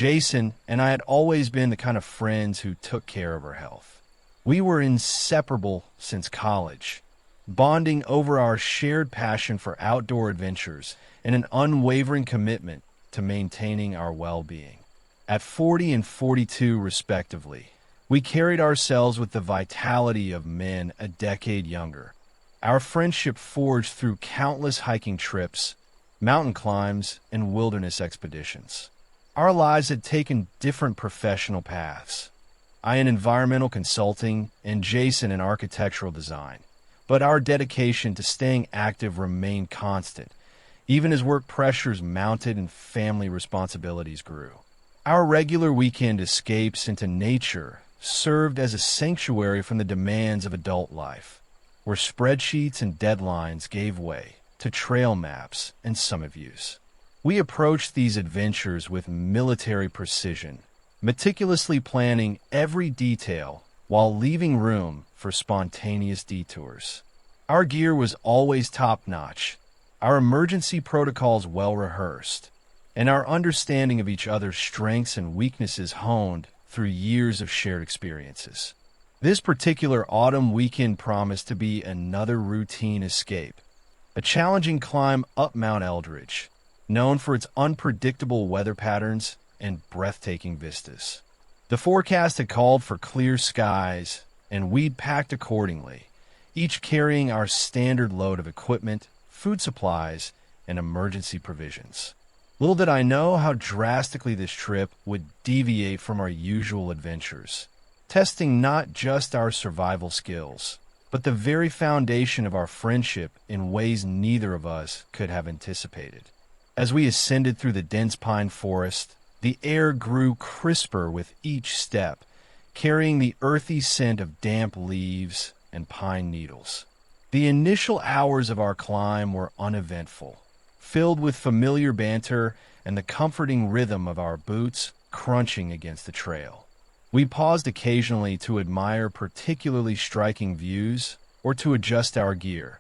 Jason and I had always been the kind of friends who took care of our health. We were inseparable since college, bonding over our shared passion for outdoor adventures and an unwavering commitment to maintaining our well-being. At 40 and 42, respectively, we carried ourselves with the vitality of men a decade younger. Our friendship forged through countless hiking trips, mountain climbs, and wilderness expeditions. Our lives had taken different professional paths. I in environmental consulting and Jason in architectural design. But our dedication to staying active remained constant, even as work pressures mounted and family responsibilities grew. Our regular weekend escapes into nature served as a sanctuary from the demands of adult life, where spreadsheets and deadlines gave way to trail maps and summit views. We approached these adventures with military precision, meticulously planning every detail while leaving room for spontaneous detours. Our gear was always top-notch, our emergency protocols well-rehearsed, and our understanding of each other's strengths and weaknesses honed through years of shared experiences. This particular autumn weekend promised to be another routine escape, a challenging climb up Mount Eldridge, known for its unpredictable weather patterns and breathtaking vistas. The forecast had called for clear skies, and we'd packed accordingly, each carrying our standard load of equipment, food supplies, and emergency provisions. Little did I know how drastically this trip would deviate from our usual adventures, testing not just our survival skills, but the very foundation of our friendship in ways neither of us could have anticipated. As we ascended through the dense pine forest, the air grew crisper with each step, carrying the earthy scent of damp leaves and pine needles. The initial hours of our climb were uneventful, filled with familiar banter and the comforting rhythm of our boots crunching against the trail. We paused occasionally to admire particularly striking views or to adjust our gear,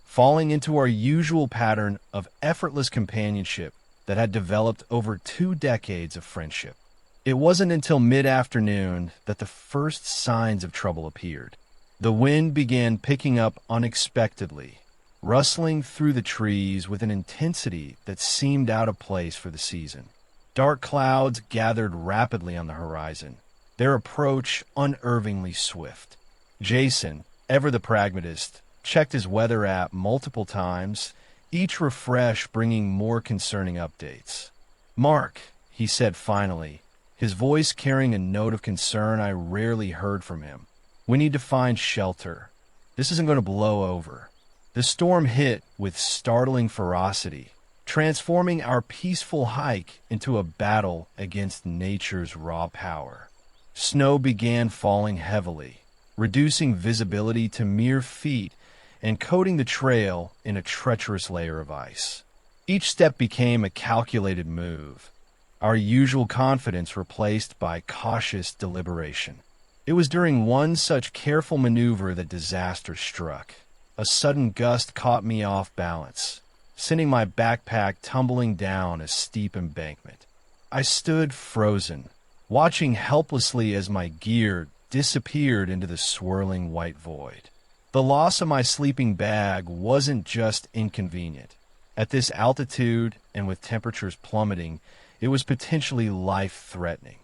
falling into our usual pattern of effortless companionship that had developed over 2 decades of friendship. It wasn't until mid-afternoon that the first signs of trouble appeared. The wind began picking up unexpectedly, rustling through the trees with an intensity that seemed out of place for the season. Dark clouds gathered rapidly on the horizon, their approach unervingly swift. Jason, ever the pragmatist, checked his weather app multiple times, each refresh bringing more concerning updates. "Mark," he said finally, his voice carrying a note of concern I rarely heard from him. "We need to find shelter. This isn't going to blow over." The storm hit with startling ferocity, transforming our peaceful hike into a battle against nature's raw power. Snow began falling heavily, reducing visibility to mere feet and coating the trail in a treacherous layer of ice. Each step became a calculated move, our usual confidence replaced by cautious deliberation. It was during one such careful maneuver that disaster struck. A sudden gust caught me off balance, sending my backpack tumbling down a steep embankment. I stood frozen, watching helplessly as my gear disappeared into the swirling white void. The loss of my sleeping bag wasn't just inconvenient. At this altitude and with temperatures plummeting, it was potentially life-threatening.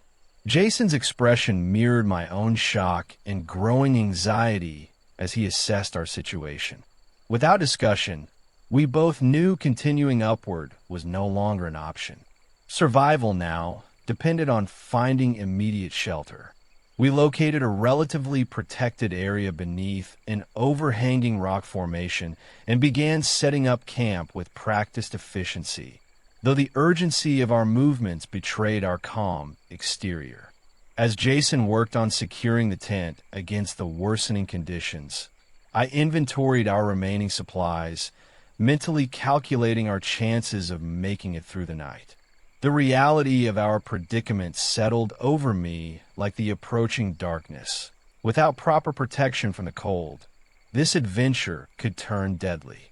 Jason's expression mirrored my own shock and growing anxiety as he assessed our situation. Without discussion, we both knew continuing upward was no longer an option. Survival now depended on finding immediate shelter. We located a relatively protected area beneath an overhanging rock formation and began setting up camp with practiced efficiency, though the urgency of our movements betrayed our calm exterior. As Jason worked on securing the tent against the worsening conditions, I inventoried our remaining supplies, mentally calculating our chances of making it through the night. The reality of our predicament settled over me like the approaching darkness. Without proper protection from the cold, this adventure could turn deadly.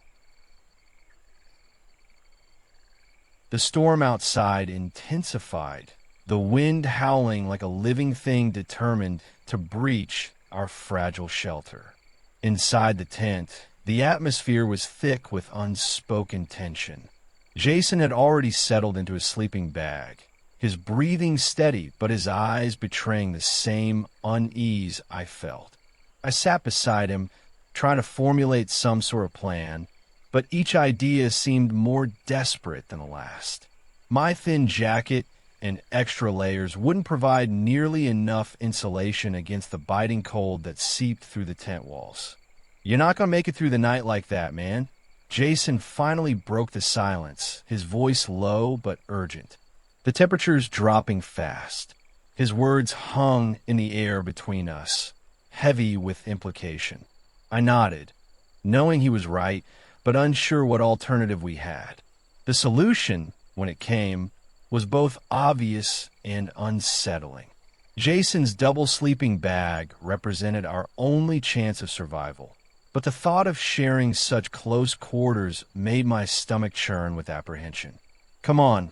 The storm outside intensified the wind howling like a living thing determined to breach our fragile shelter. Inside the tent, the atmosphere was thick with unspoken tension. Jason had already settled into his sleeping bag, his breathing steady but his eyes betraying the same unease I felt. I sat beside him, trying to formulate some sort of plan, but each idea seemed more desperate than the last. My thin jacket and extra layers wouldn't provide nearly enough insulation against the biting cold that seeped through the tent walls. "You're not going to make it through the night like that, man." Jason finally broke the silence, his voice low but urgent. The temperature's dropping fast. His words hung in the air between us, heavy with implication. I nodded, knowing he was right, but unsure what alternative we had. The solution, when it came, was both obvious and unsettling. Jason's double sleeping bag represented our only chance of survival, but the thought of sharing such close quarters made my stomach churn with apprehension. "Come on,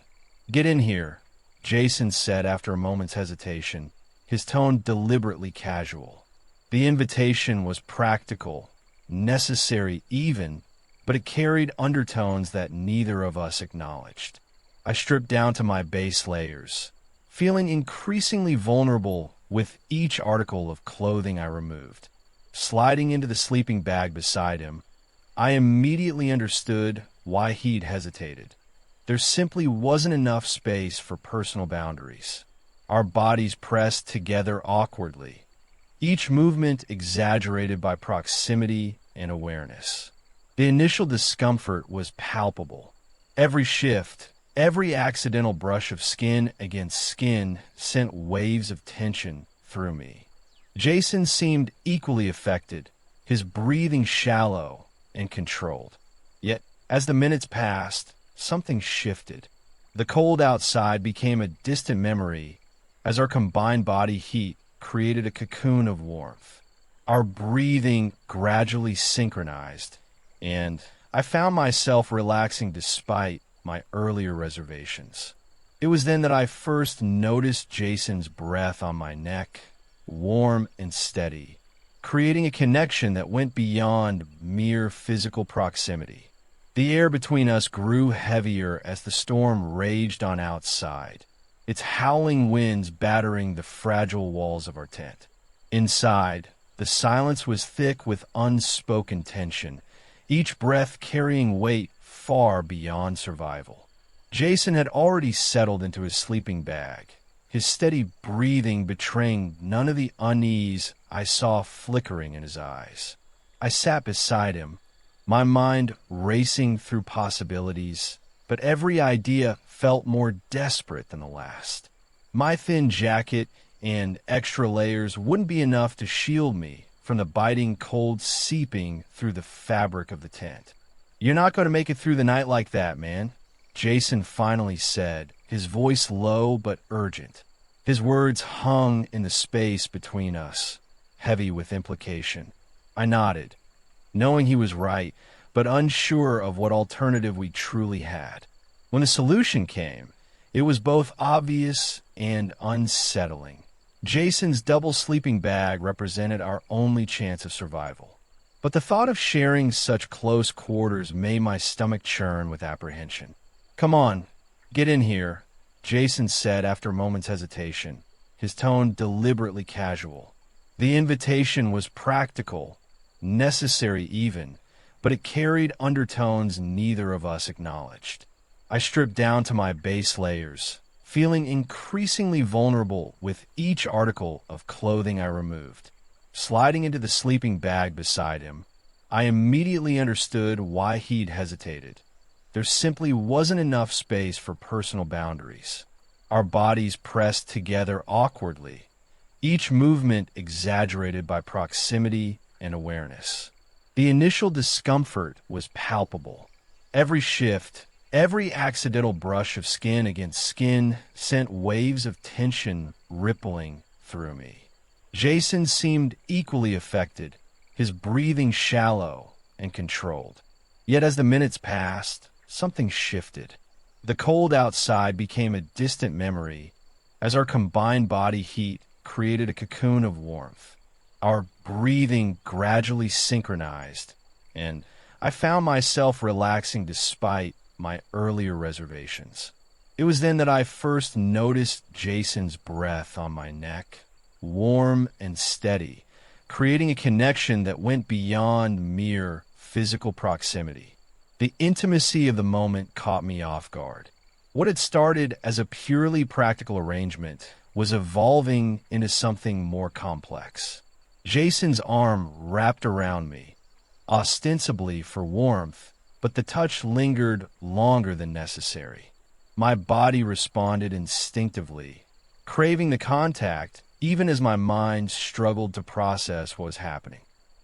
get in here," Jason said after a moment's hesitation, his tone deliberately casual. The invitation was practical, necessary even, but it carried undertones that neither of us acknowledged. I stripped down to my base layers, feeling increasingly vulnerable with each article of clothing I removed. Sliding into the sleeping bag beside him, I immediately understood why he'd hesitated. There simply wasn't enough space for personal boundaries. Our bodies pressed together awkwardly, each movement exaggerated by proximity and awareness. The initial discomfort was palpable. Every shift, every accidental brush of skin against skin sent waves of tension through me. Jason seemed equally affected, his breathing shallow and controlled. Yet, as the minutes passed, something shifted. The cold outside became a distant memory as our combined body heat created a cocoon of warmth. Our breathing gradually synchronized, and I found myself relaxing despite my earlier reservations. It was then that I first noticed Jason's breath on my neck, warm and steady, creating a connection that went beyond mere physical proximity. The air between us grew heavier as the storm raged on outside, its howling winds battering the fragile walls of our tent. Inside, the silence was thick with unspoken tension, each breath carrying weight far beyond survival. Jason had already settled into his sleeping bag, his steady breathing betraying none of the unease I saw flickering in his eyes. I sat beside him, my mind racing through possibilities, but every idea felt more desperate than the last. My thin jacket and extra layers wouldn't be enough to shield me from the biting cold seeping through the fabric of the tent. "You're not going to make it through the night like that, man," Jason finally said, his voice low but urgent. His words hung in the space between us, heavy with implication. I nodded, knowing he was right, but unsure of what alternative we truly had. When the solution came, it was both obvious and unsettling. Jason's double sleeping bag represented our only chance of survival, but the thought of sharing such close quarters made my stomach churn with apprehension. "Come on, get in here," Jason said after a moment's hesitation, his tone deliberately casual. The invitation was practical, necessary even, but it carried undertones neither of us acknowledged. I stripped down to my base layers, feeling increasingly vulnerable with each article of clothing I removed. Sliding into the sleeping bag beside him, I immediately understood why he'd hesitated. There simply wasn't enough space for personal boundaries. Our bodies pressed together awkwardly, each movement exaggerated by proximity and awareness. The initial discomfort was palpable. Every shift, every accidental brush of skin against skin sent waves of tension rippling through me. Jason seemed equally affected, his breathing shallow and controlled. Yet as the minutes passed, something shifted. The cold outside became a distant memory as our combined body heat created a cocoon of warmth. Our breathing gradually synchronized, and I found myself relaxing despite my earlier reservations. It was then that I first noticed Jason's breath on my neck, warm and steady, creating a connection that went beyond mere physical proximity. The intimacy of the moment caught me off guard. What had started as a purely practical arrangement was evolving into something more complex. Jason's arm wrapped around me, ostensibly for warmth, but the touch lingered longer than necessary. My body responded instinctively, craving the contact even as my mind struggled to process what was happening.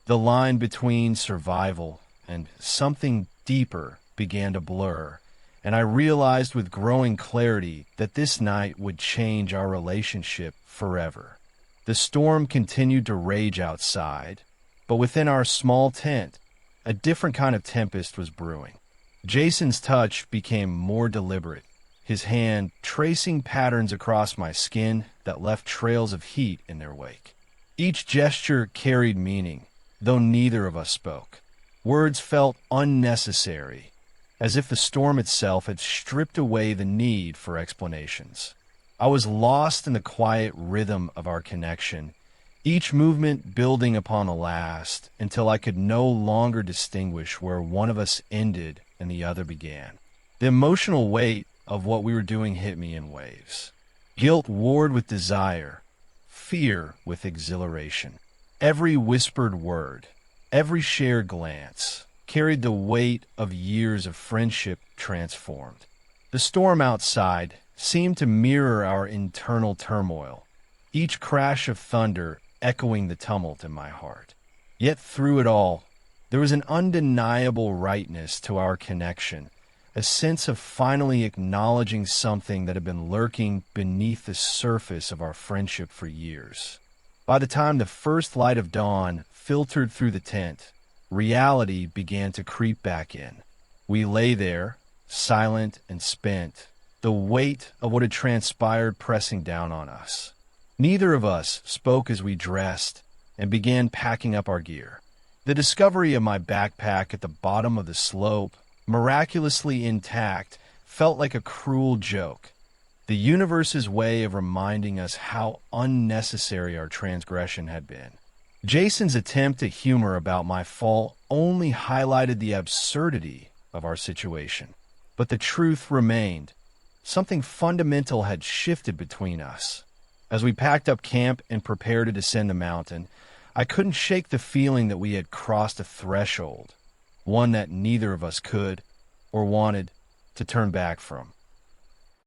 The line between survival and something deeper began to blur, and I realized with growing clarity that this night would change our relationship forever. The storm continued to rage outside, but within our small tent, a different kind of tempest was brewing. Jason's touch became more deliberate, his hand tracing patterns across my skin that left trails of heat in their wake. Each gesture carried meaning, though neither of us spoke. Words felt unnecessary, as if the storm itself had stripped away the need for explanations. I was lost in the quiet rhythm of our connection, each movement building upon the last until I could no longer distinguish where one of us ended and the other began. The emotional weight of what we were doing hit me in waves. Guilt warred with desire, fear with exhilaration. Every whispered word, every shared glance, carried the weight of years of friendship transformed. The storm outside seemed to mirror our internal turmoil, each crash of thunder echoing the tumult in my heart. Yet through it all, there was an undeniable rightness to our connection, a sense of finally acknowledging something that had been lurking beneath the surface of our friendship for years. By the time the first light of dawn filtered through the tent, reality began to creep back in. We lay there, silent and spent, the weight of what had transpired pressing down on us. Neither of us spoke as we dressed and began packing up our gear. The discovery of my backpack at the bottom of the slope, miraculously intact, felt like a cruel joke. The universe's way of reminding us how unnecessary our transgression had been. Jason's attempt at humor about my fall only highlighted the absurdity of our situation. But the truth remained. Something fundamental had shifted between us. As we packed up camp and prepared to descend the mountain, I couldn't shake the feeling that we had crossed a threshold, one that neither of us could or wanted to turn back from.